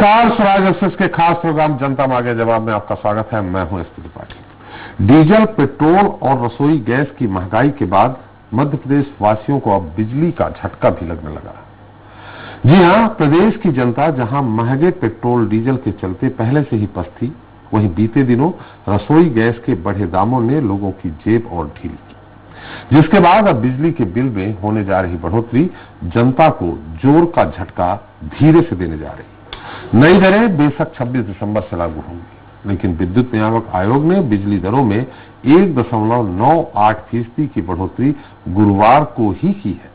नमस्कार, स्वराज एक्सप्रेस के खास प्रोग्राम जनता मांगे जवाब में आपका स्वागत है। मैं हूं एसपी त्रिपाठी। डीजल, पेट्रोल और रसोई गैस की महंगाई के बाद मध्य प्रदेश वासियों को अब बिजली का झटका भी लगने लगा। जी हां, प्रदेश की जनता जहां महंगे पेट्रोल डीजल के चलते पहले से ही पस्त थी, वहीं बीते दिनों रसोई गैस के बढ़े दामों ने लोगों की जेब और ढीली की, जिसके बाद अब बिजली के बिल में होने जा रही बढ़ोतरी जनता को जोर का झटका धीरे से देने जा रही। नई दरें बेशक 26 दिसंबर से लागू होंगी, लेकिन विद्युत नियामक आयोग ने बिजली दरों में 1.98% की बढ़ोतरी गुरुवार को ही की है,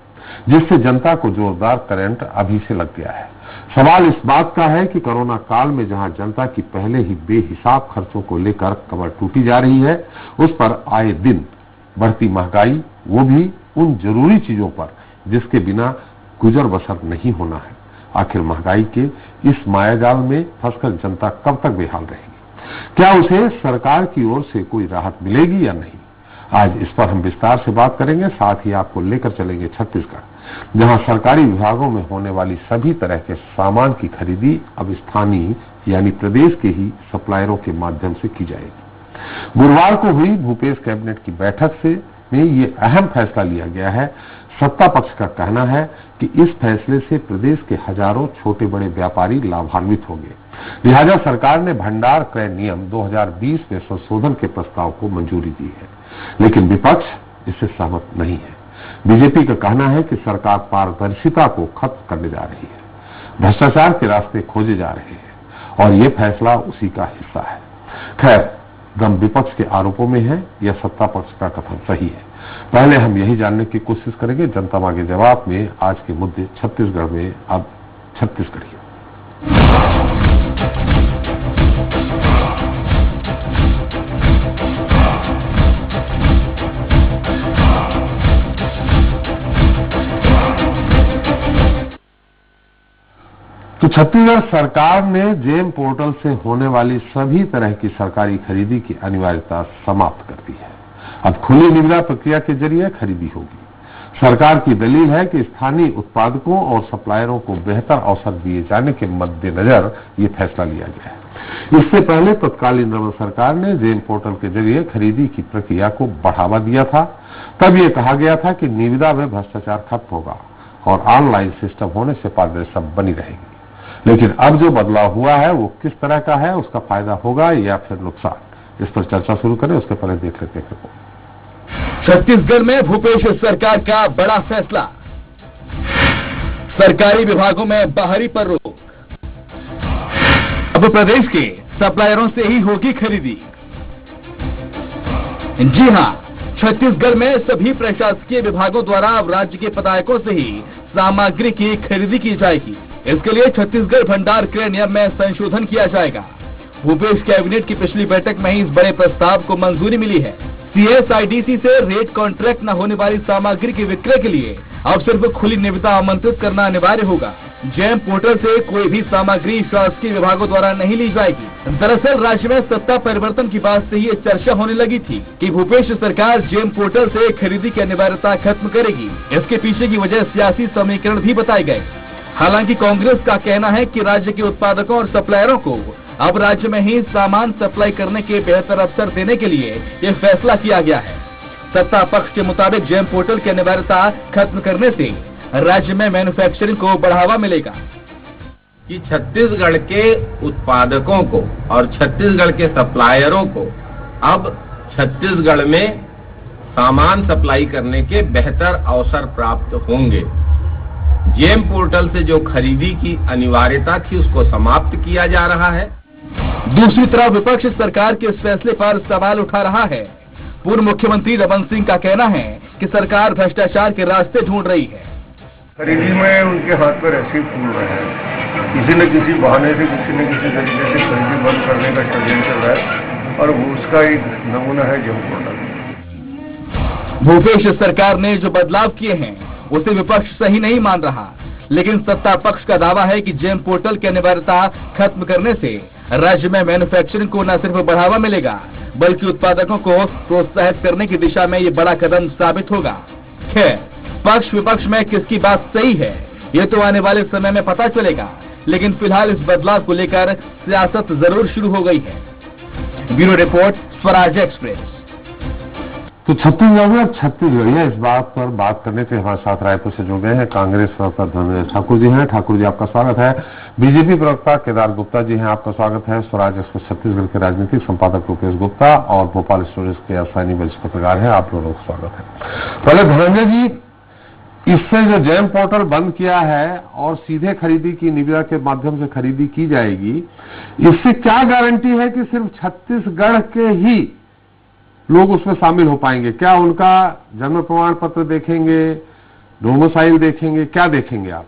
जिससे जनता को जोरदार करंट अभी से लग गया है। सवाल इस बात का है कि कोरोना काल में जहां जनता की पहले ही बेहिसाब खर्चों को लेकर कमर टूटी जा रही है, उस पर आए दिन बढ़ती महंगाई, वो भी उन जरूरी चीजों पर जिसके बिना गुजर बसर नहीं होना है। आखिर महंगाई के इस मायाजाल में फंसकर जनता कब तक बेहाल रहेगी? क्या उसे सरकार की ओर से कोई राहत मिलेगी या नहीं? आज इस पर हम विस्तार से बात करेंगे। साथ ही आपको लेकर चलेंगे छत्तीसगढ़, जहां सरकारी विभागों में होने वाली सभी तरह के सामान की खरीदी अब स्थानीय यानी प्रदेश के ही सप्लायरों के माध्यम से की जाएगी। गुरुवार को हुई भूपेश कैबिनेट की बैठक में ये अहम फैसला लिया गया है। सत्ता पक्ष का कहना है कि इस फैसले से प्रदेश के हजारों छोटे बड़े व्यापारी लाभान्वित होंगे। लिहाजा सरकार ने भंडार क्रय नियम 2020 में संशोधन के प्रस्ताव को मंजूरी दी है, लेकिन विपक्ष इससे सहमत नहीं है। बीजेपी का कहना है कि सरकार पारदर्शिता को खत्म करने जा रही है, भ्रष्टाचार के रास्ते खोजे जा रहे हैं और ये फैसला उसी का हिस्सा है। खैर, दम विपक्ष के आरोपों में है या सत्ता पक्ष का कथन सही है? पहले हम यही जानने की कोशिश करेंगे जनता मांगे जवाब में। आज के मुद्दे छत्तीसगढ़ में अब छत्तीसगढ़ी। तो छत्तीसगढ़ सरकार ने जेम पोर्टल से होने वाली सभी तरह की सरकारी खरीदी की अनिवार्यता समाप्त कर दी है। अब खुली निविदा प्रक्रिया के जरिए खरीदी होगी। सरकार की दलील है कि स्थानीय उत्पादकों और सप्लायरों को बेहतर अवसर दिए जाने के मद्देनजर ये फैसला लिया गया है। इससे पहले तत्कालीन रमन सरकार ने जेम पोर्टल के जरिए खरीदी की प्रक्रिया को बढ़ावा दिया था। तब ये कहा गया था कि निविदा में भ्रष्टाचार खत्म होगा और ऑनलाइन सिस्टम होने से पारदर्शिता बनी रहेगी। लेकिन अब जो बदलाव हुआ है वो किस तरह का है, उसका फायदा होगा या फिर नुकसान, इस पर चर्चा शुरू करें। उसके पहले देख लेते हैं छत्तीसगढ़ में भूपेश सरकार का बड़ा फैसला। सरकारी विभागों में बाहरी पर रोक। अब प्रदेश के सप्लायरों से ही होगी खरीदी। जी हां, छत्तीसगढ़ में सभी प्रशासकीय विभागों द्वारा अब राज्य के पदायकों से ही सामग्री की खरीदी की जाएगी। इसके लिए छत्तीसगढ़ भंडार क्रय नियम में संशोधन किया जाएगा। भूपेश कैबिनेट की पिछली बैठक में ही इस बड़े प्रस्ताव को मंजूरी मिली है। सीएसआईडीसी से रेट कॉन्ट्रैक्ट न होने वाली सामग्री के विक्रय के लिए अब सिर्फ खुली निविदा आमंत्रित करना अनिवार्य होगा। जेम पोर्टल से कोई भी सामग्री शासकीय विभागों द्वारा नहीं ली जाएगी। दरअसल राज्य में सत्ता परिवर्तन की बात से ये चर्चा होने लगी थी कि भूपेश सरकार जेम पोर्टल से खरीदी की अनिवार्यता खत्म करेगी। इसके पीछे की वजह सियासी समीकरण भी बताए गए। हालांकि कांग्रेस का कहना है कि राज्य के उत्पादकों और सप्लायरों को अब राज्य में ही सामान सप्लाई करने के बेहतर अवसर देने के लिए ये फैसला किया गया है। सत्ता पक्ष के मुताबिक जेम पोर्टल की अनिवार्यता खत्म करने से राज्य में मैन्युफैक्चरिंग को बढ़ावा मिलेगा। कि छत्तीसगढ़ के उत्पादकों को और छत्तीसगढ़ के सप्लायरों को अब छत्तीसगढ़ में सामान सप्लाई करने के बेहतर अवसर प्राप्त होंगे। जेम पोर्टल से जो खरीदी की अनिवार्यता थी उसको समाप्त किया जा रहा है। दूसरी तरफ विपक्ष सरकार के इस फैसले पर सवाल उठा रहा है। पूर्व मुख्यमंत्री रमन सिंह का कहना है कि सरकार भ्रष्टाचार के रास्ते ढूंढ रही है। खरीदी में उनके हाथ पर ऐसे ही फूल रहे हैं। किसी न किसी बहाने से किसी न किसी तरीके से खरीदी बंद करने का षड्यंत्र चल रहा है और वो उसका एक नमूना है जेम पोर्टल। भूपेश सरकार ने जो बदलाव किए हैं उसे विपक्ष सही नहीं मान रहा, लेकिन सत्ता पक्ष का दावा है कि जेम पोर्टल की अनिवार्यता खत्म करने से राज्य में मैन्युफैक्चरिंग को न सिर्फ बढ़ावा मिलेगा बल्कि उत्पादकों को प्रोत्साहित करने की दिशा में ये बड़ा कदम साबित होगा। खैर, पक्ष विपक्ष में किसकी बात सही है ये तो आने वाले समय में पता चलेगा। लेकिन फिलहाल इस बदलाव को लेकर सियासत जरूर शुरू हो गई है। Bureau report, Swaraj express. तो छत्तीसगढ़ में अब छत्तीसगढ़िया इस बात पर बात करने के हमारे साथ रायपुर से जुड़ गए हैं कांग्रेस प्रवक्ता धर्मेंद्र ठाकुर जी हैं। ठाकुर जी, आपका स्वागत है। बीजेपी प्रवक्ता केदार गुप्ता जी हैं, आपका स्वागत है। स्वराज एक्सप्रेस छत्तीसगढ़ के राजनीतिक संपादक रुपेश गुप्ता और भोपाल स्टोरीज के अश्विनी वरिष्ठ पत्रकार हैं, आप लोगों का स्वागत है। पहले धर्मेंद्र जी, इससे जो जैम पोर्टल बंद किया है और सीधे खरीदी की निविदा के माध्यम से खरीदी की जाएगी, इससे क्या गारंटी है कि सिर्फ छत्तीसगढ़ के ही लोग उसमें शामिल हो पाएंगे? क्या उनका जन्म प्रमाण पत्र देखेंगे, डोमिसाइल देखेंगे, क्या देखेंगे आप?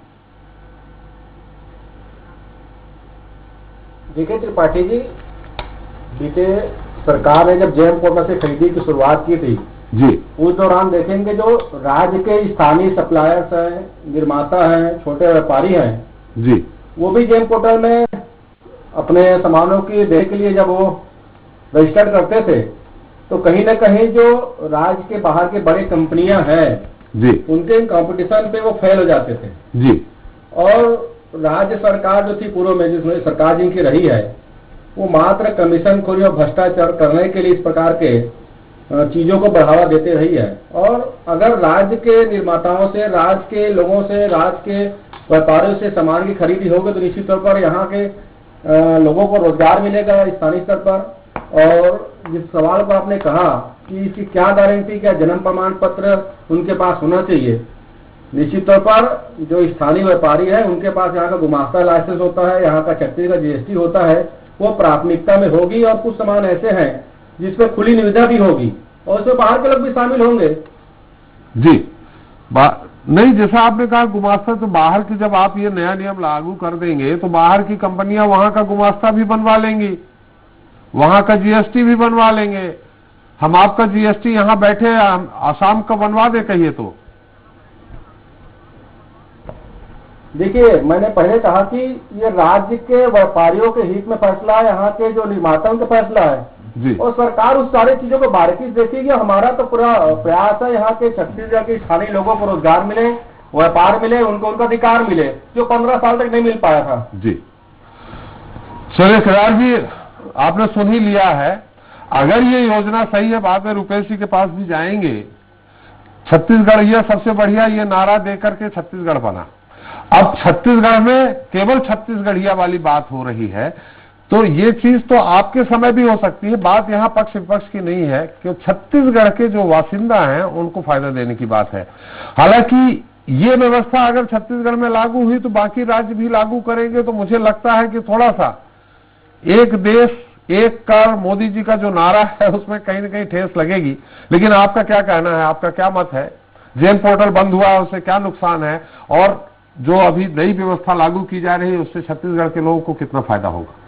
देखिए त्रिपाठी जी, बीते सरकार ने जब जैम पोर्टल से खरीदी की शुरुआत की थी जी, उस दौरान देखेंगे जो राज्य के स्थानीय सप्लायर्स हैं, निर्माता हैं, छोटे व्यापारी हैं जी, वो भी जेम पोर्टल में अपने सामानों की देने के लिए जब वो रजिस्टर करते थे तो कहीं न कहीं जो राज्य के बाहर के बड़े कंपनियां हैं जी, उनके कंपटीशन पे वो फेल हो जाते थे जी, और राज्य सरकार जो थी पूर्व में जिसमें सरकार जिनकी रही है वो मात्र कमीशनखोरी और भ्रष्टाचार करने के लिए इस प्रकार के चीजों को बढ़ावा देते रही है। और अगर राज्य के निर्माताओं से, राज्य के लोगों से, राज्य के व्यापारियों से सामान की खरीदी होगी तो निश्चित तौर पर यहाँ के लोगों को रोजगार मिलेगा स्थानीय स्तर पर। और जिस सवाल पर आपने कहा कि इसकी क्या गारंटी, क्या जन्म प्रमाण पत्र उनके पास होना चाहिए, निश्चित तौर पर जो स्थानीय व्यापारी है उनके पास यहाँ का गुमास्ता लाइसेंस होता है, यहाँ का छत्तीसगढ़ GST होता है, वो प्राथमिकता में होगी। और कुछ सामान ऐसे हैं जिसमें खुली निविदा भी होगी और उसमें बाहर के लोग भी शामिल होंगे। जी, नहीं, जैसा आपने कहा गुमास्ता, तो बाहर की जब आप ये नया नियम लागू कर देंगे तो बाहर की कंपनियां वहां का गुमास्ता भी बनवा लेंगी, वहां का GST भी बनवा लेंगे। हम आपका GST यहाँ बैठे आसाम का बनवा दे कहिए तो। देखिए, मैंने पहले कहा कि ये राज्य के व्यापारियों के हित में फैसला है, यहाँ के जो निर्माताओं का फैसला है जी, और सरकार उस सारी चीजों को बारीकी से देखेगी। हमारा तो पूरा प्रयास है यहाँ के छत्तीसगढ़ के स्थानीय लोगों को रोजगार मिले, व्यापार मिले, उनको उनका अधिकार मिले जो 15 साल तक नहीं मिल पाया था। जी, चलिए केदार जी, आपने सुन ही लिया है। अगर ये योजना सही है, बाद में रुपेश जी के पास भी जाएंगे। छत्तीसगढ़ ये सबसे बढ़िया, ये नारा देकर के छत्तीसगढ़ बना। अब छत्तीसगढ़ में केवल छत्तीसगढ़िया वाली बात हो रही है, तो ये चीज तो आपके समय भी हो सकती है। बात यहाँ पक्ष विपक्ष की नहीं है, क्योंकि छत्तीसगढ़ के जो वासिंदा हैं उनको फायदा देने की बात है। हालांकि ये व्यवस्था अगर छत्तीसगढ़ में लागू हुई तो बाकी राज्य भी लागू करेंगे, तो मुझे लगता है कि थोड़ा सा एक देश एक कर, मोदी जी का जो नारा है उसमें कहीं न कहीं ठेस लगेगी। लेकिन आपका क्या कहना है, आपका क्या मत है? जेम पोर्टल बंद हुआ, उससे क्या नुकसान है, और जो अभी नई व्यवस्था लागू की जा रही है उससे छत्तीसगढ़ के लोगों को कितना फायदा होगा?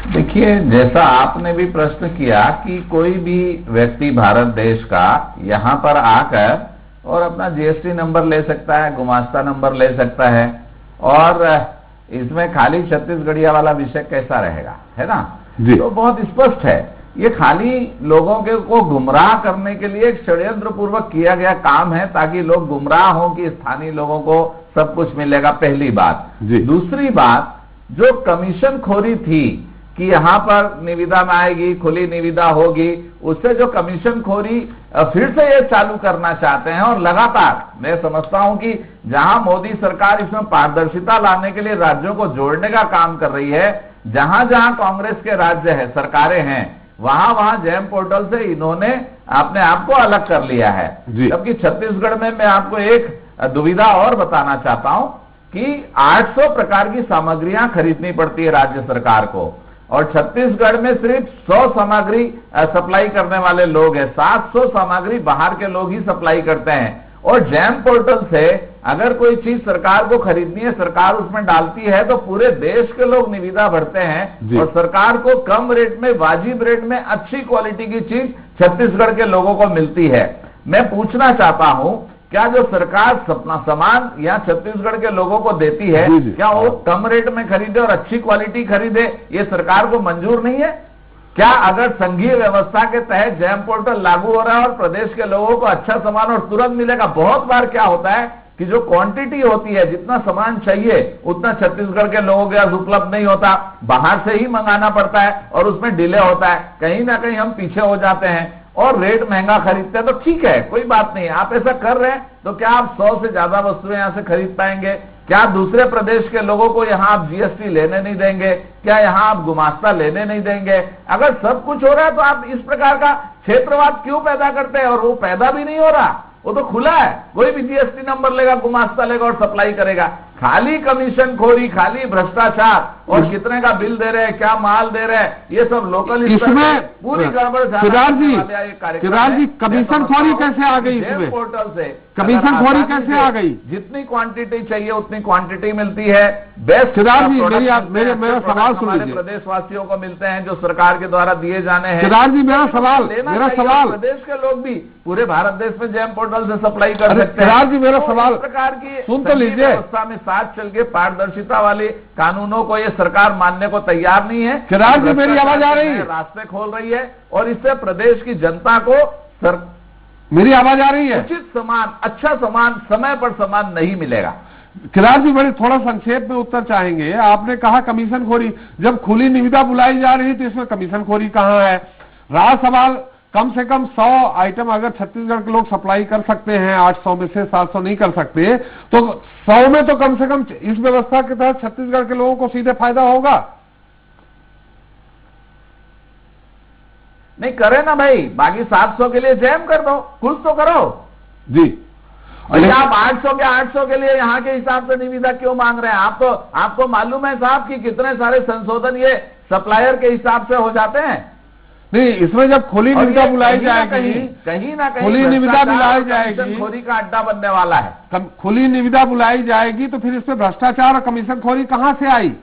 देखिए, जैसा आपने भी प्रश्न किया कि कोई भी व्यक्ति भारत देश का यहाँ पर आकर और अपना GST नंबर ले सकता है, गुमास्ता नंबर ले सकता है, और इसमें खाली छत्तीसगढ़िया वाला विषय कैसा रहेगा, है ना? तो बहुत स्पष्ट है, ये खाली लोगों के को गुमराह करने के लिए एक षड्यंत्र पूर्वक किया गया काम है, ताकि लोग गुमराह हों कि स्थानीय लोगों को सब कुछ मिलेगा, पहली बात। दूसरी बात, जो कमीशन खोरी थी कि यहाँ पर निविदा में आएगी, खुली निविदा होगी, उससे जो कमीशन खोरी फिर से ये चालू करना चाहते हैं। और लगातार मैं समझता हूं कि जहां मोदी सरकार इसमें पारदर्शिता लाने के लिए राज्यों को जोड़ने का काम कर रही है, जहां जहां कांग्रेस के राज्य है, सरकारें हैं, वहां वहां जैम पोर्टल से इन्होंने अपने आप को अलग कर लिया है। जबकि छत्तीसगढ़ में मैं आपको एक दुविधा और बताना चाहता हूं कि 800 प्रकार की सामग्रियां खरीदनी पड़ती है राज्य सरकार को, और छत्तीसगढ़ में सिर्फ 100 सामग्री सप्लाई करने वाले लोग हैं। 700 सामग्री बाहर के लोग ही सप्लाई करते हैं। और जैम पोर्टल से अगर कोई चीज सरकार को खरीदनी है, सरकार उसमें डालती है, तो पूरे देश के लोग निविदा भरते हैं और सरकार को कम रेट में, वाजिब रेट में अच्छी क्वालिटी की चीज छत्तीसगढ़ के लोगों को मिलती है। मैं पूछना चाहता हूं, क्या जो सरकार अपना सामान या छत्तीसगढ़ के लोगों को देती है, क्या वो कम रेट में खरीदे और अच्छी क्वालिटी खरीदे? ये सरकार को मंजूर नहीं है क्या? अगर संघीय व्यवस्था के तहत जैम पोर्टल लागू हो रहा है और प्रदेश के लोगों को अच्छा सामान और तुरंत मिलेगा, बहुत बार क्या होता है कि जो क्वांटिटी होती है, जितना सामान चाहिए उतना छत्तीसगढ़ के लोगों के पास उपलब्ध नहीं होता, बाहर से ही मंगाना पड़ता है और उसमें डिले होता है, कहीं ना कहीं हम पीछे हो जाते हैं और रेट महंगा खरीदते हैं। तो ठीक है, कोई बात नहीं, आप ऐसा कर रहे हैं तो क्या आप 100 से ज्यादा वस्तुएं यहां से खरीद पाएंगे? क्या दूसरे प्रदेश के लोगों को यहां आप जीएसटी लेने नहीं देंगे? क्या यहां आप गुमास्ता लेने नहीं देंगे? अगर सब कुछ हो रहा है तो आप इस प्रकार का क्षेत्रवाद क्यों पैदा करते हैं? और वो पैदा भी नहीं हो रहा, वो तो खुला है, कोई भी जीएसटी नंबर लेगा, गुमास्ता लेगा और सप्लाई करेगा। खाली कमीशन खोरी, खाली भ्रष्टाचार, और कितने का बिल दे रहे हैं, क्या माल दे रहे हैं, ये सब लोकल इसमें पूरी गड़बड़। केदार जी कमीशन खोरी कैसे आ गई इसमें? पोर्टल से कमीशन खोरी कैसे आ गई? जितनी क्वांटिटी चाहिए उतनी क्वांटिटी मिलती है। बेस्ट केदार जी मेरा सवाल सुन लीजिए। प्रदेशवासियों को मिलते हैं जो सरकार के द्वारा दिए जाने हैं। केदार जी मेरा सवाल प्रदेश के लोग भी पूरे भारत देश में जेम पोर्टल से सप्लाई कर सकते हैं। केदार जी मेरा सवाल प्रकार की सुन तो लीजिए। व्यवस्था में साथ चल के पारदर्शिता वाले कानूनों को ये सरकार मानने को तैयार नहीं है। केदार जी मेरी आवाज आ रही है? रास्ते खोल रही है और इससे प्रदेश की जनता को मेरी आवाज आ रही है? उचित सामान, अच्छा सामान, समय पर सामान नहीं मिलेगा। केदार जी बड़े थोड़ा संक्षेप में उत्तर चाहेंगे। आपने कहा कमीशन खोरी, जब खुली निविदा बुलाई जा रही तो इसमें कमीशन खोरी कहां है? रहा सवाल, कम से कम 100 आइटम अगर छत्तीसगढ़ के लोग सप्लाई कर सकते हैं, 800 में से 700 नहीं कर सकते, तो 100 में तो कम से कम इस व्यवस्था के तहत छत्तीसगढ़ के लोगों को सीधे फायदा होगा। नहीं करे ना भाई, बाकी 700 के लिए जैम कर दो, कुछ तो करो जी। और आप 800 के लिए यहाँ के हिसाब से निविदा क्यों मांग रहे हैं? आपको मालूम है साहब कि कितने सारे संशोधन ये सप्लायर के हिसाब से हो जाते हैं? नहीं, इसमें जब खुली निविदा बुलाई जाएगी, कहीं ना कहीं खुली निविदा बुलाई जाएगी, खोरी का अड्डा बनने वाला है। खुली निविदा बुलाई जाएगी तो फिर इसमें भ्रष्टाचार और कमीशन खोरी कहां से आई?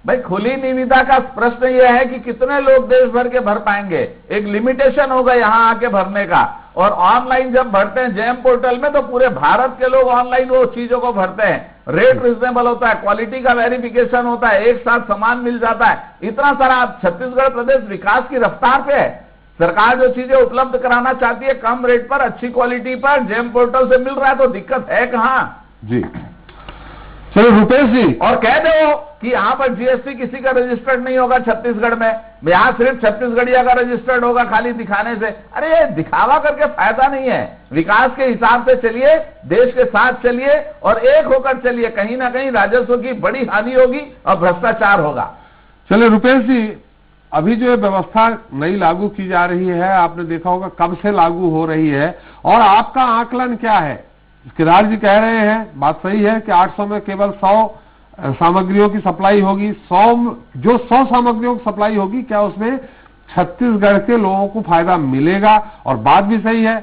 भाई खुली निविदा का प्रश्न यह है कि कितने लोग देश भर के भर पाएंगे, एक लिमिटेशन होगा यहां आके भरने का। और ऑनलाइन जब भरते हैं जेम पोर्टल में तो पूरे भारत के लोग ऑनलाइन वो चीजों को भरते हैं, रेट रिजनेबल होता है, क्वालिटी का वेरिफिकेशन होता है, एक साथ सामान मिल जाता है। इतना सारा छत्तीसगढ़ प्रदेश विकास की रफ्तार पे है। सरकार जो चीजें उपलब्ध कराना चाहती है कम रेट पर, अच्छी क्वालिटी पर, जेम पोर्टल से मिल रहा है, तो दिक्कत है कहां? जी चलो रुपेश जी, और कह दो कि यहां पर जीएसटी किसी का रजिस्टर्ड नहीं होगा छत्तीसगढ़ में, यहां सिर्फ छत्तीसगढ़िया का रजिस्टर्ड होगा खाली दिखाने से। अरे ये दिखावा करके फायदा नहीं है। विकास के हिसाब से चलिए, देश के साथ चलिए और एक होकर चलिए, कहीं ना कहीं राजस्व की बड़ी हानि होगी और भ्रष्टाचार होगा। चलिए रुपेश जी, अभी जो व्यवस्था नई लागू की जा रही है, आपने देखा होगा कब से लागू हो रही है और आपका आकलन क्या है? केदार जी कह रहे हैं, बात सही है कि 800 में केवल 100 सामग्रियों की सप्लाई होगी। 100 सामग्रियों की सप्लाई होगी, क्या उसमें छत्तीसगढ़ के लोगों को फायदा मिलेगा? और बात भी सही है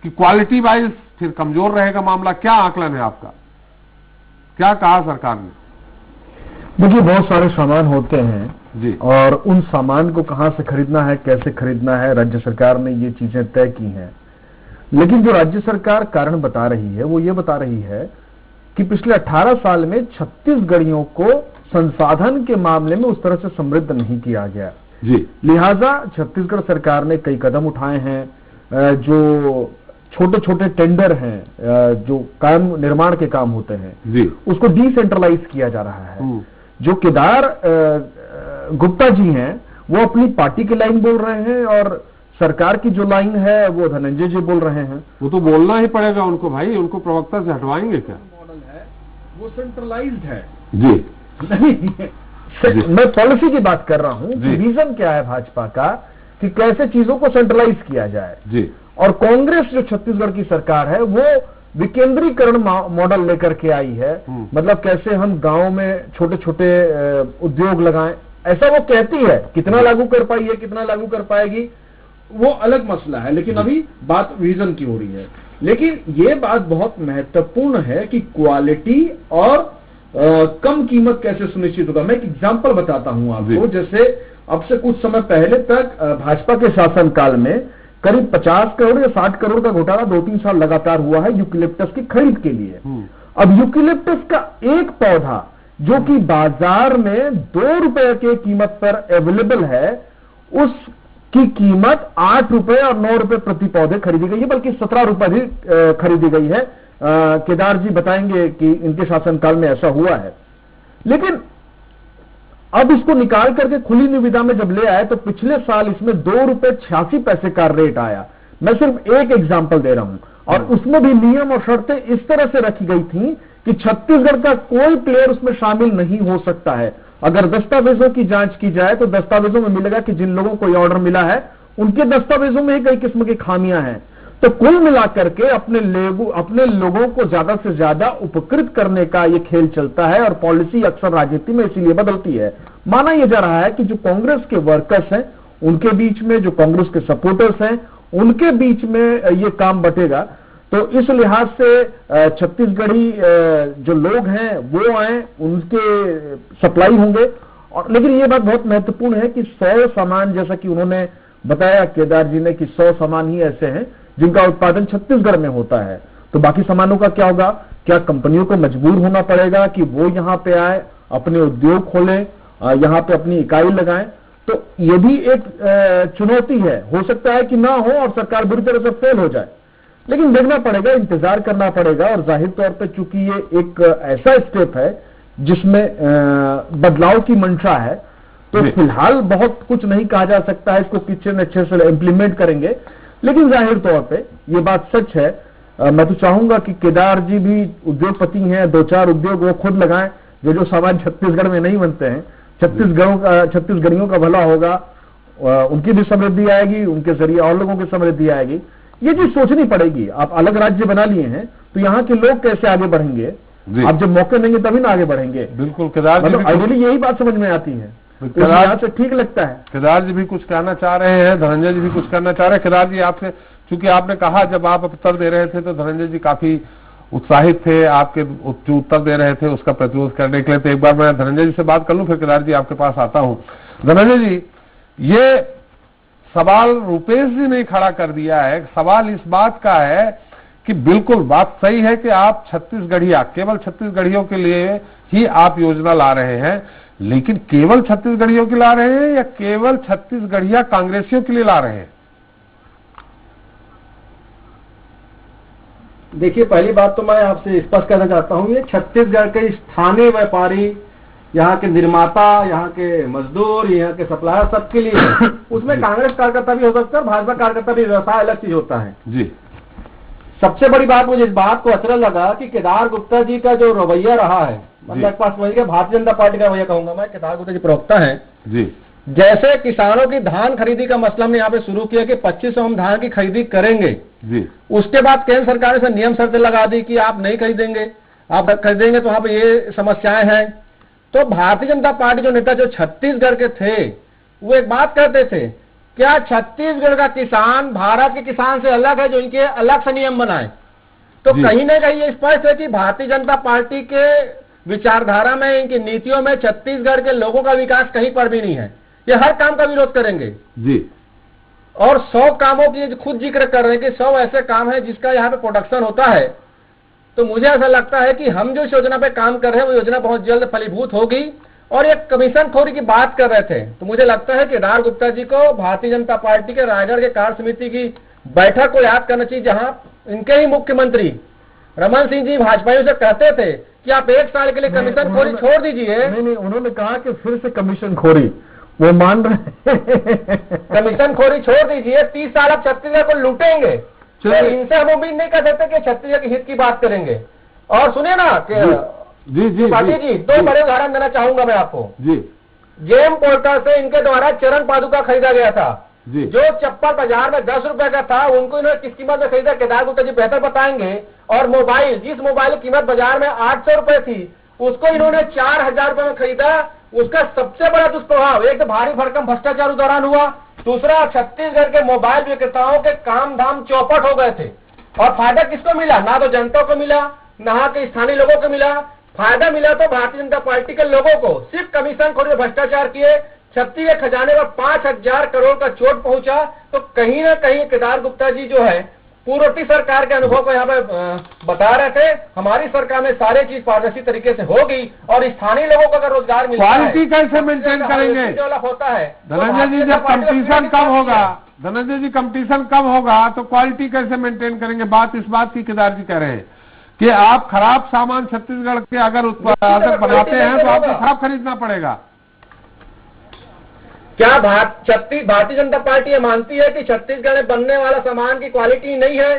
कि क्वालिटी वाइज फिर कमजोर रहेगा मामला। क्या आकलन है आपका? क्या कहा सरकार ने? देखिए, बहुत सारे सामान होते हैं जी, और उन सामान को कहां से खरीदना है, कैसे खरीदना है, राज्य सरकार ने ये चीजें तय की हैं। लेकिन जो राज्य सरकार कारण बता रही है वो ये बता रही है कि पिछले 18 साल में छत्तीसगढ़ियों को संसाधन के मामले में उस तरह से समृद्ध नहीं किया गया जी। लिहाजा छत्तीसगढ़ सरकार ने कई कदम उठाए हैं। जो छोटे छोटे टेंडर हैं, जो काम निर्माण के काम होते हैं जी, उसको डिसेंट्रलाइज किया जा रहा है। जो केदार गुप्ता जी हैं वो अपनी पार्टी की लाइन बोल रहे हैं और सरकार की जो लाइन है वो धनंजय जी बोल रहे हैं। वो तो बोलना ही पड़ेगा उनको भाई, उनको प्रवक्ता से हटवाएंगे क्या? मॉडल है वो सेंट्रलाइज्ड है जी। नहीं, मैं पॉलिसी की बात कर रहा हूं कि रीजन क्या है भाजपा का कि कैसे चीजों को सेंट्रलाइज किया जाए जी। और कांग्रेस जो छत्तीसगढ़ की सरकार है वो विकेंद्रीकरण मॉडल लेकर के आई है। मतलब कैसे हम गांव में छोटे छोटे उद्योग लगाएं, ऐसा वो कहती है। कितना लागू कर पाई है, कितना लागू कर पाएगी, वो अलग मसला है। लेकिन अभी बात विजन की हो रही है। लेकिन ये बात बहुत महत्वपूर्ण है कि क्वालिटी और कम कीमत कैसे सुनिश्चित होगा। मैं एक एग्जांपल बताता हूं आपको। जैसे अब से कुछ समय पहले तक भाजपा के शासनकाल में करीब 50 करोड़ या 60 करोड़ का घोटाला 2-3 साल लगातार हुआ है यूकेलिप्टस की खरीद के लिए। अब यूकेलिप्टस का एक पौधा जो कि बाजार में 2 रुपए के कीमत पर अवेलेबल है, उस की कीमत 8 रुपए और 9 रुपए प्रति पौधे खरीदी गई है, बल्कि 17 रुपए भी खरीदी गई है। केदार जी बताएंगे कि इनके शासनकाल में ऐसा हुआ है। लेकिन अब इसको निकाल करके खुली निविदा में जब ले आए तो पिछले साल इसमें 2 रुपए 86 पैसे का रेट आया। मैं सिर्फ एक एग्जांपल दे रहा हूं, और उसमें भी नियम और शर्तें इस तरह से रखी गई थी कि छत्तीसगढ़ का कोई प्लेयर उसमें शामिल नहीं हो सकता है। अगर दस्तावेजों की जांच की जाए तो दस्तावेजों में मिलेगा कि जिन लोगों को ऑर्डर मिला है उनके दस्तावेजों में ही कई किस्म की खामियां हैं। तो कुल मिलाकर के अपने लोगों को ज्यादा से ज्यादा उपकृत करने का ये खेल चलता है, और पॉलिसी अक्सर राजनीति में इसीलिए बदलती है। माना यह जा रहा है कि जो कांग्रेस के वर्कर्स हैं उनके बीच में, जो कांग्रेस के सपोर्टर्स हैं उनके बीच में ये काम बटेगा। तो इस लिहाज से छत्तीसगढ़ी जो लोग हैं वो आए, उनके सप्लाई होंगे। और लेकिन ये बात बहुत महत्वपूर्ण है कि 100 सामान, जैसा कि उन्होंने बताया केदार जी ने, कि 100 सामान ही ऐसे हैं जिनका उत्पादन छत्तीसगढ़ में होता है। तो बाकी सामानों का क्या होगा? क्या कंपनियों को मजबूर होना पड़ेगा कि वो यहां पे आए, अपने उद्योग खोलें, यहां पे अपनी इकाई लगाएं? तो ये भी एक चुनौती है। हो सकता है कि ना हो और सरकार बुरी तरह से फेल हो जाए, लेकिन देखना पड़ेगा, इंतजार करना पड़ेगा। और जाहिर तौर पे चूंकि ये एक ऐसा स्टेप है जिसमें बदलाव की मंशा है, तो फिलहाल बहुत कुछ नहीं कहा जा सकता है। इसको कितने अच्छे से इम्प्लीमेंट करेंगे, लेकिन जाहिर तौर पे ये बात सच है। मैं तो चाहूंगा कि केदार जी भी उद्योगपति हैं, 2-4 उद्योग वो खुद लगाएं, जो सामान छत्तीसगढ़ में नहीं बनते हैं। छत्तीसगढ़ियों का भला होगा, उनकी भी समृद्धि आएगी, उनके जरिए और लोगों की समृद्धि आएगी। ये चीज सोचनी पड़ेगी। आप अलग राज्य बना लिए हैं तो यहाँ के लोग कैसे आगे बढ़ेंगे? आप जब मौके देंगे तभी ना आगे बढ़ेंगे। बिल्कुल, केदार जी मतलब आइडियली यही बात समझ में आती है, यहाँ से ठीक लगता है। केदार जी भी कुछ कहना चाह रहे हैं, धनंजय जी भी कुछ कहना चाह रहे हैं। केदार जी, आपसे, चूंकि आपने कहा जब आप उत्तर दे रहे थे तो धनंजय जी काफी उत्साहित थे, आपके जो उत्तर दे रहे थे उसका प्रतिरोध करने के लिए। तो एक बार मैं धनंजय जी से बात कर लूं, फिर केदार जी आपके पास आता हूं। धनंजय जी, ये सवाल रुपेश जी ने खड़ा कर दिया है। सवाल इस बात का है कि बिल्कुल बात सही है कि आप छत्तीसगढ़िया, केवल छत्तीसगढ़ियों के लिए ही आप योजना ला रहे हैं, लेकिन केवल छत्तीसगढ़ियों के ला रहे हैं या केवल छत्तीसगढ़िया कांग्रेसियों के लिए ला रहे हैं? देखिए, पहली बात तो मैं आपसे स्पष्ट करना चाहता हूं, ये छत्तीसगढ़ के स्थानीय व्यापारी, यहाँ के निर्माता, यहाँ के मजदूर, यहाँ के सप्लायर, सबके लिए है। उसमें कांग्रेस कार्यकर्ता भी हो सकता है, भाजपा कार्यकर्ता भी। व्यवसाय अलग चीज होता है जी। सबसे बड़ी बात मुझे इस बात को अच्छा लगा कि केदार गुप्ता जी का जो रवैया रहा है, मतलब एक पास भारतीय जनता पार्टी का रवैया कहूंगा मैं, केदार गुप्ता जी प्रवक्ता है जी। जैसे किसानों की धान खरीदी का मसला हमने यहाँ पे शुरू किया कि 2500 हम धान की खरीदी करेंगे जी। उसके बाद केंद्र सरकार ने नियम शर्तें लगा दी कि आप नहीं खरीदेंगे, आप खरीदेंगे तो वहां पे ये समस्याएं हैं। तो भारतीय जनता पार्टी जो नेता जो छत्तीसगढ़ के थे वो एक बात कहते थे, क्या छत्तीसगढ़ का किसान भारत के किसान से अलग है जो इनके अलग से नियम बनाए? तो कहीं ना कहीं ये स्पष्ट है कि भारतीय जनता पार्टी के विचारधारा में, इनकी नीतियों में छत्तीसगढ़ के लोगों का विकास कहीं पर भी नहीं है। ये हर काम का विरोध करेंगे जी। और 100 कामों की खुद जिक्र कर रहे हैं कि 100 ऐसे काम है जिसका यहाँ पे प्रोडक्शन होता है। तो मुझे ऐसा लगता है कि हम जो योजना पे काम कर रहे हैं वो योजना बहुत जल्द फलीभूत होगी। और एक कमीशन खोरी की बात कर रहे थे, तो मुझे लगता है कि केदार गुप्ता जी को भारतीय जनता पार्टी के रायगढ़ के कार्य समिति की बैठक को याद करना चाहिए, जहां इनके ही मुख्यमंत्री रमन सिंह जी भाजपाइयों से कहते थे कि आप 1 साल के लिए कमीशन खोरी छोड़ दीजिए। नहीं, उन्होंने कहा कि फिर से कमीशन खोरी वो मान रहे कमीशन खोरी छोड़ दीजिए, 30 साल आप छत्तीसगढ़ को लूटेंगे। तो इनसे हम उम्मीद नहीं कर सकते कि छत्तीसगढ़ के हित की बात करेंगे। और सुनिए ना कि जी पाटिल जी, 2 बड़े उदाहरण देना चाहूंगा मैं आपको जी। जेम पोर्टल से इनके द्वारा चरण पादुका खरीदा गया था जी। जो चप्पल बाजार में 10 रुपए का था, उनको इन्होंने किस कीमत में खरीदा केदार गुप्ता जी बेहतर बताएंगे। और मोबाइल, जिस मोबाइल की कीमत बाजार में 800 रुपए थी, उसको इन्होंने 4000 रुपए में खरीदा। उसका सबसे बड़ा दुष्प्रभाव, एक तो भारी भरकम भ्रष्टाचार उस दौरान हुआ, दूसरा छत्तीसगढ़ के मोबाइल विक्रेताओं के काम धाम चौपट हो गए थे। और फायदा किसको मिला? ना तो जनता को मिला, ना के स्थानीय लोगों को मिला। फायदा मिला तो भारतीय जनता पार्टी के लोगों को। सिर्फ कमीशन खोरी में भ्रष्टाचार किए छत्तीसगढ़ के खजाने पर 5000 करोड़ का चोट पहुंचा। तो कहीं ना कहीं केदार गुप्ता जी जो है पूर्ववर्ती सरकार के अनुभव को यहाँ पे बता रहे थे। हमारी सरकार में सारी चीज पारदर्शी तरीके से होगी और स्थानीय लोगों को अगर रोजगार मिलता है, क्वालिटी कैसे मेंटेन करेंगे डेवलप होता है। धनंजय जी? जब कंपटीशन कम होगा, धनंजय जी कंपटीशन कम होगा तो क्वालिटी कैसे मेंटेन करेंगे? बात इस बात की केदार जी कह रहे हैं कि आप खराब सामान छत्तीसगढ़ के अगर उत्पादक बनाते हैं तो आपको खराब खरीदना पड़ेगा। क्या भारतीय जनता पार्टी ये मानती है कि छत्तीसगढ़ में बनने वाला सामान की क्वालिटी नहीं है?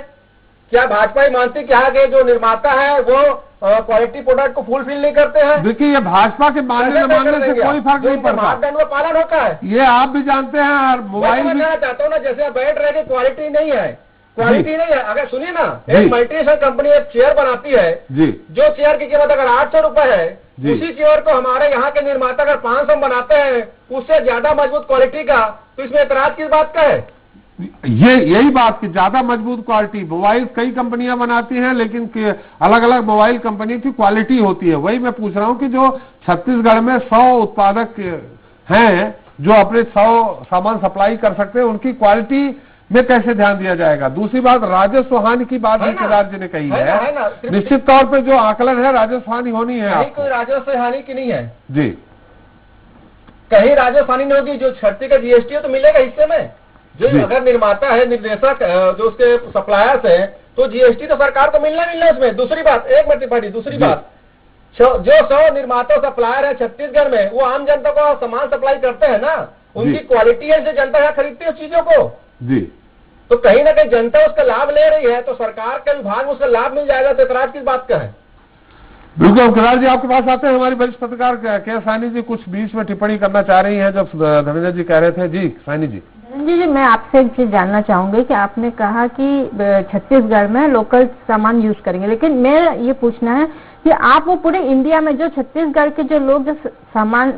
क्या भाजपा ये मानती है कि यहाँ के जो निर्माता है वो क्वालिटी प्रोडक्ट को फुलफिल नहीं करते हैं? देखिए, ये भाजपा के मानने न मानने से कोई फर्क नहीं पड़ता, मापदंड में पालन होता है। ये आप भी जानते हैं। और मोबाइल मैं भी कहना चाहता हूँ ना, जैसे आप बैठ रहे कि क्वालिटी नहीं है, क्वालिटी नहीं है। अगर सुनिए ना, एक मल्टीनेशनल कंपनी एक चेयर बनाती है जी, जो चेयर की कीमत अगर 800 रुपए है, उसी चेयर को हमारे यहाँ के निर्माता अगर 500 में बनाते हैं उससे ज्यादा मजबूत क्वालिटी का, तो इसमें एतराज किस बात का है? यही बात कि ज्यादा मजबूत क्वालिटी। मोबाइल कई कंपनियां बनाती हैं लेकिन अलग अलग मोबाइल कंपनी की क्वालिटी होती है। वही मैं पूछ रहा हूं कि जो छत्तीसगढ़ में 100 उत्पादक हैं जो अपने 100 सामान सप्लाई कर सकते हैं, उनकी क्वालिटी में कैसे ध्यान दिया जाएगा? दूसरी बात, राजस्व हानि की बात भी केदार जी ने कही है। निश्चित तौर पे जो आकलन है राजस्व हानि होनी है। कोई राजस्व हानि की नहीं है जी, कहीं राजस्व हानि नहीं होगी। जो छत्ती का जीएसटी है तो मिलेगा हिस्से में। जो अगर निर्माता है, निर्देशक जो उसके सप्लायर्स है, तो जीएसटी तो सरकार को मिलना उसमें। दूसरी बात, एक मिनट त्रिपाठी, दूसरी बात, जो 100 निर्माता सप्लायर है छत्तीसगढ़ में, वो आम जनता को सामान सप्लाई करते हैं ना, उनकी क्वालिटी है जो जनता यहाँ खरीदती है उस चीजों को जी। तो कहीं ना कहीं जनता उसका लाभ ले रही है, तो सरकार के विभाग में उसका लाभ मिल जाएगा, तो एतराज किस बात का है? बिल्कुल। केदार जी आपके पास आते हैं। हमारी वरिष्ठ पत्रकार के सानी जी कुछ बीच में टिप्पणी करना चाह रही हैं जब धनंजय जी कह रहे थे। जी सानी जी। जी, मैं आपसे एक चीज जानना चाहूंगी कि आपने कहा कि छत्तीसगढ़ में लोकल सामान यूज करेंगे, लेकिन मैं ये पूछना है कि आप वो पूरे इंडिया में जो छत्तीसगढ़ के जो लोग जो सामान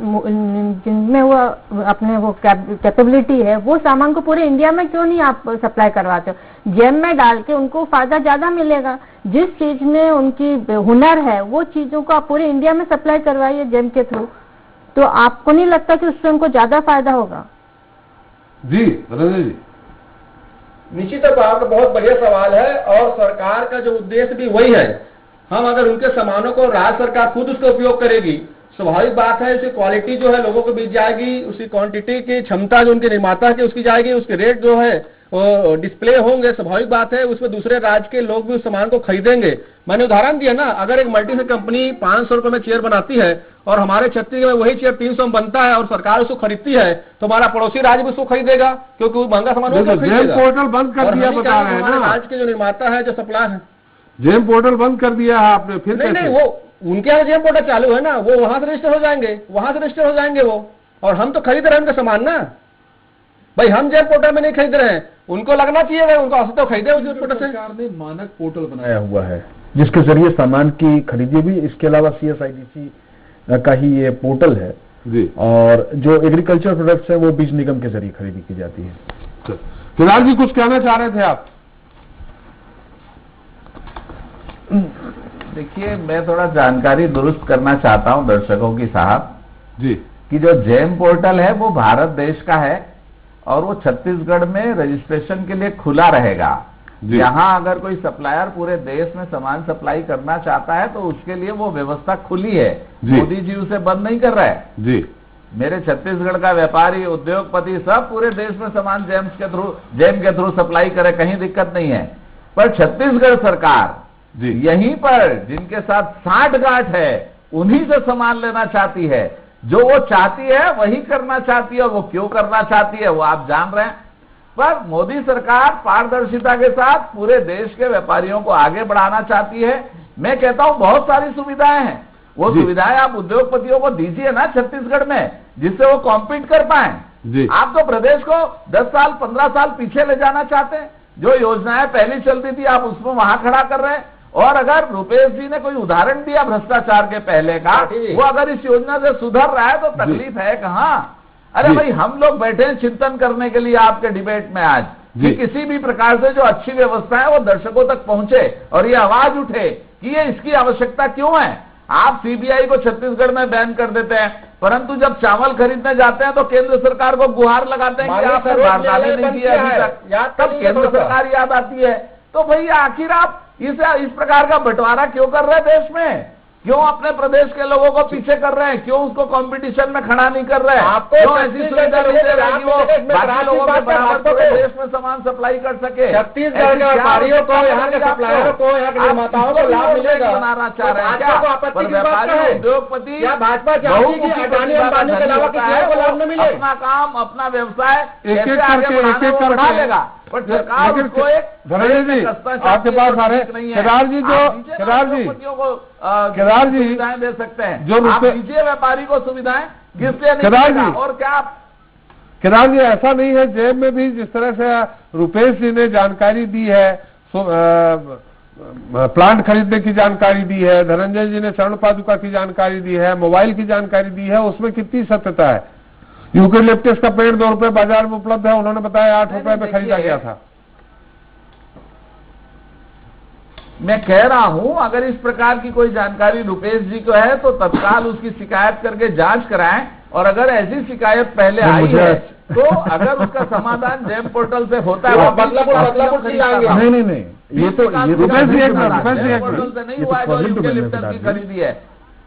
जिनमें वो अपने वो कैपेबिलिटी है, वो सामान को पूरे इंडिया में क्यों नहीं आप सप्लाई करवाते हो? जेम में डाल के उनको फायदा ज्यादा मिलेगा। जिस चीज में उनकी हुनर है वो चीजों को आप पूरे इंडिया में सप्लाई करवाइए जेम के थ्रू, तो आपको नहीं लगता कि उससे उनको ज्यादा फायदा होगा? जी धनंजय जी। निश्चित तौर पर आपका बहुत बढ़िया सवाल है और सरकार का जो उद्देश्य भी वही है। हम अगर उनके सामानों को राज्य सरकार खुद उसका उपयोग करेगी, स्वाभाविक बात है उसकी क्वालिटी जो है लोगों के बीच जाएगी, उसकी क्वांटिटी की क्षमता जो उनके निर्माता की उसकी जाएगी, उसके रेट जो है वो डिस्प्ले होंगे। स्वाभाविक बात है उसमें दूसरे राज्य के लोग भी उस सामान को खरीदेंगे। मैंने उदाहरण दिया ना, अगर एक मल्टीनेशनल कंपनी 500 रुपए में चेयर बनाती है और हमारे छत्तीसगढ़ में वही चेयर 300 में बनता है और सरकार उसको खरीदती है, तो हमारा पड़ोसी राज्य भी उसको खरीदेगा क्योंकि वो महंगा सामान पोर्टल बंद कर दिया बता रहे हैं ना राज्य के जो निर्माता है, जो सप्लायर है। जेम पोर्टल बंद कर दिया है आपने फिर? नहीं, वो उनके यहाँ जेम पोर्टल चालू है ना, वो वहां से रजिस्टर हो जाएंगे, वो। और हम तो खरीद रहे हैं उनका सामान ना भाई, हम जेम पोर्टल में नहीं खरीद रहे हैं, उनको लगना चाहिए उनको असली तो खरीदे उस पोर्टल से। सरकार ने मानक पोर्टल बनाया हुआ है जिसके जरिए सामान की खरीदी भी, इसके अलावा CSIDC का ही ये पोर्टल है जी। और जो एग्रीकल्चर प्रोडक्ट्स है वो बीज निगम के जरिए खरीदी की जाती है। केदार जी कुछ कहना चाह रहे थे आप? देखिए, मैं थोड़ा जानकारी दुरुस्त करना चाहता हूं दर्शकों की साहब जी, कि जो जेम पोर्टल है वो भारत देश का है और वो छत्तीसगढ़ में रजिस्ट्रेशन के लिए खुला रहेगा। यहाँ अगर कोई सप्लायर पूरे देश में सामान सप्लाई करना चाहता है तो उसके लिए वो व्यवस्था खुली है। मोदी जी उसे बंद नहीं कर रहा है जी। मेरे छत्तीसगढ़ का व्यापारी, उद्योगपति सब पूरे देश में सामान जेम के थ्रू सप्लाई करे, कहीं दिक्कत नहीं है। पर छत्तीसगढ़ सरकार यहीं पर जिनके साथ साठगांठ है उन्हीं से सामान लेना चाहती है। जो वो चाहती है वही करना चाहती है, और वो क्यों करना चाहती है वो आप जान रहे हैं। पर मोदी सरकार पारदर्शिता के साथ पूरे देश के व्यापारियों को आगे बढ़ाना चाहती है। मैं कहता हूं बहुत सारी सुविधाएं हैं, वो सुविधाएं आप उद्योगपतियों को दीजिए ना छत्तीसगढ़ में, जिससे वो कॉम्पीट कर पाए। आप तो प्रदेश को 10 साल 15 साल पीछे ले जाना चाहते हैं। जो योजनाएं पहले चलती थी आप उसको वहां खड़ा कर रहे हैं। और अगर रुपेश जी ने कोई उदाहरण दिया भ्रष्टाचार के पहले का, वो अगर इस योजना से सुधर रहा है तो तकलीफ है कहां? अरे भाई, हम लोग बैठे हैं चिंतन करने के लिए आपके डिबेट में आज कि किसी भी प्रकार से जो अच्छी व्यवस्था है वो दर्शकों तक पहुंचे और ये आवाज उठे कि ये इसकी आवश्यकता क्यों है। आप CBI को छत्तीसगढ़ में बैन कर देते हैं, परंतु जब चावल खरीदने जाते हैं तो केंद्र सरकार को गुहार लगाते हैं कि आपने बारदाने नहीं दिया अभी तक। तब केंद्र सरकार याद आती है तो भैया आखिर आप इस प्रकार का बंटवारा क्यों कर रहे हैं देश में? क्यों अपने प्रदेश के लोगों को पीछे कर रहे हैं? क्यों उसको कंपटीशन में खड़ा नहीं कर रहे हैं? आपको क्यों ऐसी सुविधा नहीं दे रहे कि वो बाकी लोगों के बराबर पूरे देश में सामान सप्लाई कर सके? छत्तीसगढ़ के व्यापारियों को, यहाँ के सप्लायरों को, यहाँ के निर्माताओं को लाभ मिलेगा। बनाना चाह रहे हैं क्या? आपत्ति की बात व्यापारी है? उद्योगपति या भाजपा चाहती है कि अडानी अंबानी के अलावा किसी को लाभ न मिले? अपना काम, अपना व्यवसाय एक कैसे एक आगे करके, बढ़ाना एक एक वो बढ़ा करके। देगा, पर सरकार लेकिन उसको एक धनंजय जी, आपके पास आ रहे हैं केदार जी, केदार जी सुविधाएं दे सकते हैं, जो आप रुपए- दीजिए व्यापारी को सुविधाएं, किससे नहीं केदार मिलेगा? जी। और क्या आप केदार जी, ऐसा नहीं है, जेब में भी जिस तरह से रुपेश जी ने जानकारी दी है, प्लांट खरीदने की जानकारी दी है, धनंजय जी ने स्वर्ण पादुका की जानकारी दी है, मोबाइल की जानकारी दी है, उसमें कितनी सत्यता है? यूकेलिप्टस का पेड़ 2 रुपए बाजार में उपलब्ध है, उन्होंने बताया 8 रुपए में खरीदा गया था। मैं कह रहा हूं, अगर इस प्रकार की कोई जानकारी रुपेश जी को है तो तत्काल उसकी शिकायत करके जांच कराएं, और अगर ऐसी शिकायत पहले आई है तो अगर उसका समाधान जेम पोर्टल से होता है, बदलापुर की लाएंगे। नहीं, ये तो रुपेश जी एक मिनट, रुपेश जी एक पोर्टल मिनट, से नहीं हुआ है जो यूकेलिप्टस की खरीदी है।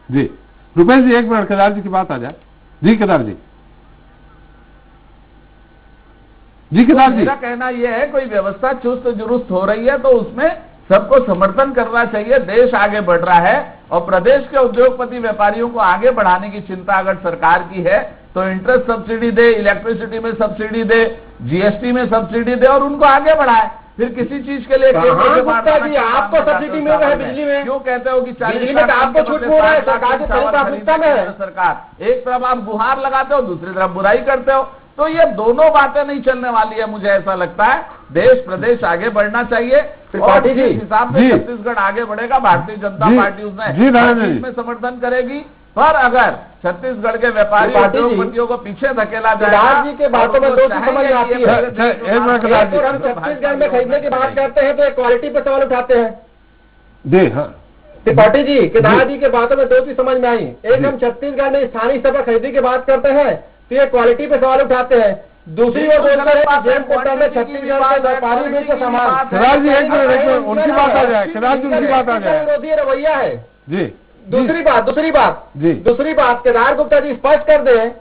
जी रुपेश जी एक मिनट, केदार जी की बात आ जाए। जी केदार जी, जी केदार जी, मेरा कहना यह है, कोई व्यवस्था चुस्त दुरुस्त हो रही है तो उसमें सबको समर्थन करना चाहिए। देश आगे बढ़ रहा है और प्रदेश के उद्योगपति व्यापारियों को आगे बढ़ाने की चिंता अगर सरकार की है तो इंटरेस्ट सब्सिडी दे, इलेक्ट्रिसिटी में सब्सिडी दे, जीएसटी में सब्सिडी दे और उनको आगे बढ़ाए। फिर किसी चीज के लिए गुप्ता जी, आपको सब्सिडी मिल रहा है बिजली में? क्यों कहते हो कि 40 बिजली में तो आपको छूट मिल रहा है, सरकार की प्राथमिकता में है। सरकार एक तरफ आप गुहार लगाते हो, दूसरी तरफ बुराई करते हो, तो ये दोनों बातें नहीं चलने वाली है। मुझे ऐसा लगता है देश प्रदेश आगे बढ़ना चाहिए और जिस हिसाब से छत्तीसगढ़ आगे बढ़ेगा, भारतीय जनता पार्टी उसमें समर्थन करेगी। पर अगर छत्तीसगढ़ के व्यापारी उद्योगपतियों को पीछे धकेला जाएगा, जी के बातों में 2 चीज समझ आती है। हम छत्तीसगढ़ में खरीदने की बात करते हैं तो क्वालिटी पे सवाल उठाते हैं। त्रिपाठी जी, केदार जी के बातों में 2 चीज समझ में आई। एक, हम छत्तीसगढ़ में स्थानीय स्तर पर खरीदी की बात करते हैं तो ये क्वालिटी पे सवाल उठाते हैं। दूसरी ओर बोलते हैं जेम पोर्टल में छत्तीसगढ़ के व्यापारी बेच के सामान। केदार जी एक मिनट, उनकी बात आ जाए, केदार जी उनकी बात आ जाए। विरोधी रवैया है। जी दूसरी बात केदार गुप्ता जी स्पष्ट कर दें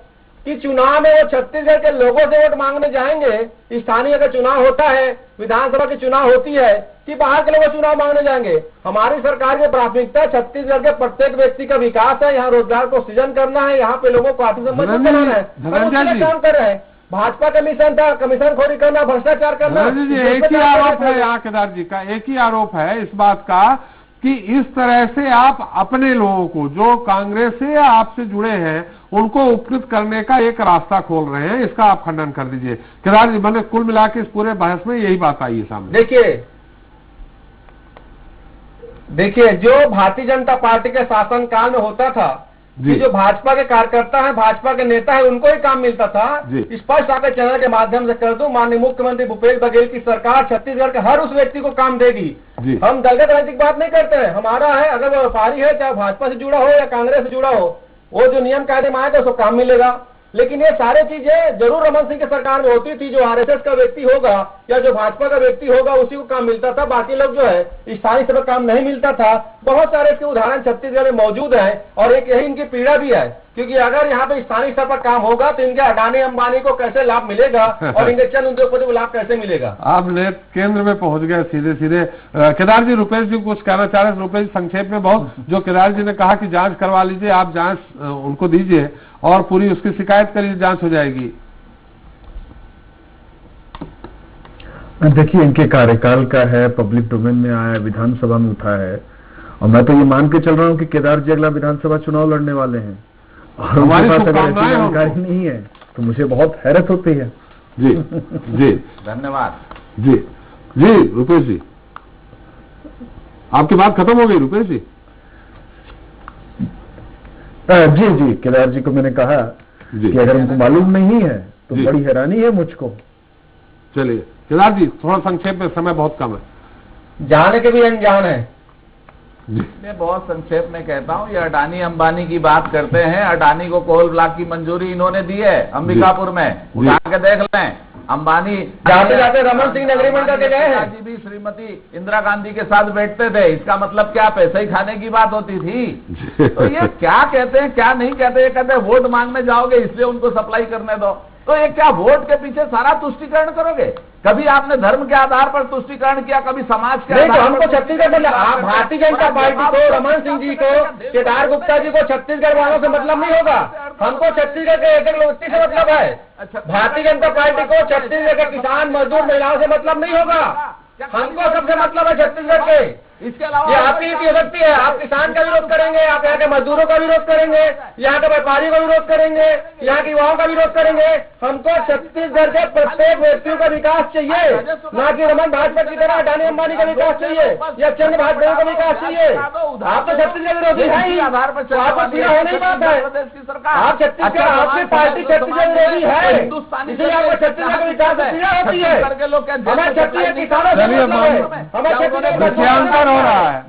कि चुनाव में वो छत्तीसगढ़ के लोगों से वोट मांगने जाएंगे। स्थानीय अगर चुनाव होता है, विधानसभा की चुनाव होती है कि बाहर के लोग चुनाव मांगने जाएंगे। हमारी सरकार की प्राथमिकता छत्तीसगढ़ के प्रत्येक व्यक्ति का विकास है, यहाँ रोजगार को सृजन करना है, यहाँ पे लोगों को आर्थिक मजबूत बनाना है। हम उसके लिए काम कर रहे हैं। भाजपा का मिशन था कमीशन खोरी करना, भ्रष्टाचार करना। एक ही आरोप है यहाँ केदार जी का, एक ही आरोप है इस बात का कि इस तरह से आप अपने लोगों को जो कांग्रेस से या आपसे जुड़े हैं उनको उपकृत करने का एक रास्ता खोल रहे हैं। इसका आप खंडन कर दीजिए केदार जी। मैंने कुल मिला के इस पूरे बहस में यही बात आई है सामने। देखिए जो भारतीय जनता पार्टी के शासनकाल में होता था कि जो भाजपा के कार्यकर्ता हैं, भाजपा के नेता हैं, उनको ही काम मिलता था। स्पष्ट आकर चैनल के माध्यम से कर दूं, माननीय मुख्यमंत्री भूपेश बघेल की सरकार छत्तीसगढ़ के हर उस व्यक्ति को काम देगी। हम दलगत राजनीतिक बात नहीं करते हैं। हमारा है, अगर वो व्यापारी है, चाहे भाजपा से जुड़ा हो या कांग्रेस से जुड़ा हो, वो जो नियम कायदे में आएगा उसको काम मिलेगा। लेकिन ये सारी चीजें जरूर रमन सिंह की सरकार में होती थी। जो आरएसएस का व्यक्ति होगा या जो भाजपा का व्यक्ति होगा उसी को काम मिलता था, बाकी लोग जो है स्थानीय स्तर पर काम नहीं मिलता था। बहुत सारे इसके उदाहरण छत्तीसगढ़ में मौजूद हैं और एक यही इनकी पीड़ा भी है, क्योंकि अगर यहाँ पे स्थानीय स्तर पर काम होगा तो इनके अडानी अंबानी को कैसे लाभ मिलेगा और इनके चंद उद्योगपति को लाभ कैसे मिलेगा। आप नेत केंद्र में पहुंच गए सीधे सीधे। केदार जी, रुपेश जी कुछ कहना चाह रहे हैं। रुपेश संक्षेप में बहुत, जो केदार जी ने कहा कि जांच करवा लीजिए, आप जांच उनको दीजिए और पूरी उसकी शिकायत करिए, जांच हो जाएगी। देखिए, इनके कार्यकाल का है, पब्लिक डोमेन में आया है, विधानसभा में उठा है, और मैं तो ये मान के चल रहा हूँ कि केदार जी अगला विधानसभा चुनाव लड़ने वाले हैं और हमारे पास अगर ऐसी जानकारी नहीं है तो मुझे बहुत हैरत होती है। जी जी धन्यवाद। जी जी रुपेश जी, आपकी बात खत्म हो गई रुपेश जी? जी जी, केदार जी को मैंने कहा कि अगर उनको मालूम नहीं है तो बड़ी हैरानी है मुझको। चलिए केदार जी, थोड़ा संक्षेप में, समय बहुत कम है। जाने के भी अनजान है। मैं बहुत संक्षेप में कहता हूँ, ये अडानी अंबानी की बात करते हैं। अडानी को कोल ब्लॉक की मंजूरी इन्होंने दी है अंबिकापुर में, उठा के देख लें। अंबानी जाते जाते रमन सिंह ने एग्रीमेंट करके गए हैं। जी भी श्रीमती इंदिरा गांधी के साथ बैठते थे, इसका मतलब क्या पैसे ही खाने की बात होती थी? तो ये क्या कहते हैं क्या नहीं कहते? ये कहते हैं वोट मांगने जाओगे इसलिए उनको सप्लाई करने दो। तो ये क्या वोट के पीछे सारा तुष्टीकरण करोगे? कभी आपने धर्म के आधार पर तुष्टीकरण किया, कभी समाज के नहीं, तो आधार हमको पर छत्तीसगढ़ में आप भारतीय जनता पार्टी को, रमन सिंह जी को, केदार गुप्ता जी को छत्तीसगढ़ वालों से मतलब नहीं होगा। हमको छत्तीसगढ़ के एक व्यक्ति से मतलब है। भारतीय जनता पार्टी को छत्तीसगढ़ के किसान, मजदूर, महिलाओं से मतलब नहीं होगा। हमको सबसे मतलब है छत्तीसगढ़ के। इसके अलावा ये आपकी नीति हो सकती है, आप किसान का विरोध करेंगे, आप यहाँ के मजदूरों का विरोध करेंगे, यहाँ के व्यापारियों का विरोध करेंगे, यहाँ के युवाओं का विरोध करेंगे। हमको छत्तीसगढ़ के प्रत्येक व्यक्तियों का विकास चाहिए, ना कि रमन भाजपा की तरह अडानी अंबानी का विकास चाहिए या चंद भाजपाइयों का विकास चाहिए। आप तो छत्तीसगढ़ विरोधी है ही, तो आपको पूरा होने ही बात है। आप छत्तीसगढ़, आपकी पार्टी छत्तीसगढ़ विरोधी है, इसलिए आपको छत्तीसगढ़ का विकास पीड़ा होती है। हमारे छत्तीसगढ़ किसानों से मतलब है, हमारे छत्तीसगढ़ हो रहा है,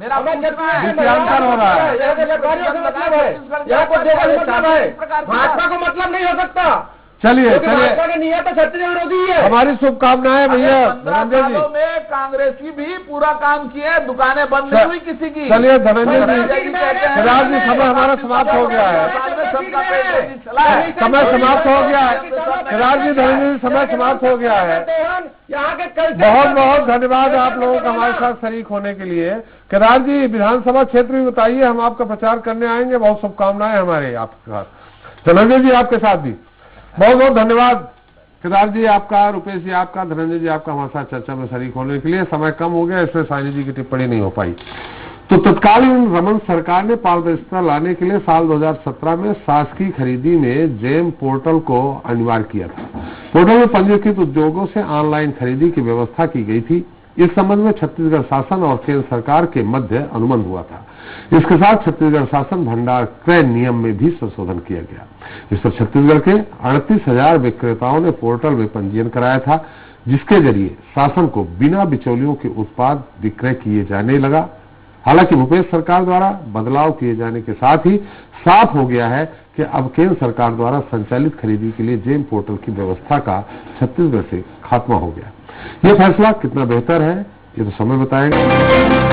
विषयांतर हो रहा है, यहाँ के व्यापारियों से मतलब है, यहाँ को देगा मतलब है, भाजपा को मतलब नहीं हो सकता। चलिए भाजपा की नीयत तो छत्तीसगढ़ विरोधी है। हमारी शुभकामनाएं भैया धनंजय जी। में कांग्रेस की भी पूरा काम किए, दुकानें बंद नहीं हुई किसी की। चलिए धनंजय जी, केदार जी, समय हमारा समाप्त हो गया है, समय समाप्त हो गया है। केदार जी, धनंजय जी, समय समाप्त हो गया है। बहुत बहुत धन्यवाद आप लोगों का हमारे साथ शरीक होने के लिए। केदार जी, विधानसभा क्षेत्र भी बताइए, हम आपका प्रचार करने आएंगे। बहुत शुभकामनाएं हमारे आपके साथ। धनंजय जी आपके साथ भी बहुत बहुत धन्यवाद। केदार जी आपका, रुपेश जी आपका, धनंजय जी आपका हमारे साथ चर्चा में शरीक होने के लिए। समय कम हो गया, इसमें साइनी जी की टिप्पणी नहीं हो पाई। तो तत्कालीन रमन सरकार ने पारदर्शिता लाने के लिए साल 2017 में शासकीय खरीदी में जेम पोर्टल को अनिवार्य किया था। पोर्टल में पंजीकृत उद्योगों से ऑनलाइन खरीदी की व्यवस्था की गई थी। इस संबंध में छत्तीसगढ़ शासन और केंद्र सरकार के मध्य अनुबंध हुआ था। इसके साथ छत्तीसगढ़ शासन भंडार क्रय नियम में भी संशोधन किया गया। इस पर छत्तीसगढ़ के 38,000 विक्रेताओं ने पोर्टल में पंजीयन कराया था, जिसके जरिए शासन को बिना बिचौलियों के उत्पाद विक्रय किए जाने लगा। हालांकि भूपेश सरकार द्वारा बदलाव किए जाने के साथ ही साफ हो गया है कि अब केंद्र सरकार द्वारा संचालित खरीदी के लिए जेम पोर्टल की व्यवस्था का छत्तीसगढ़ से खात्मा हो गया। ये फैसला कितना बेहतर है, ये तो समय बताएगा।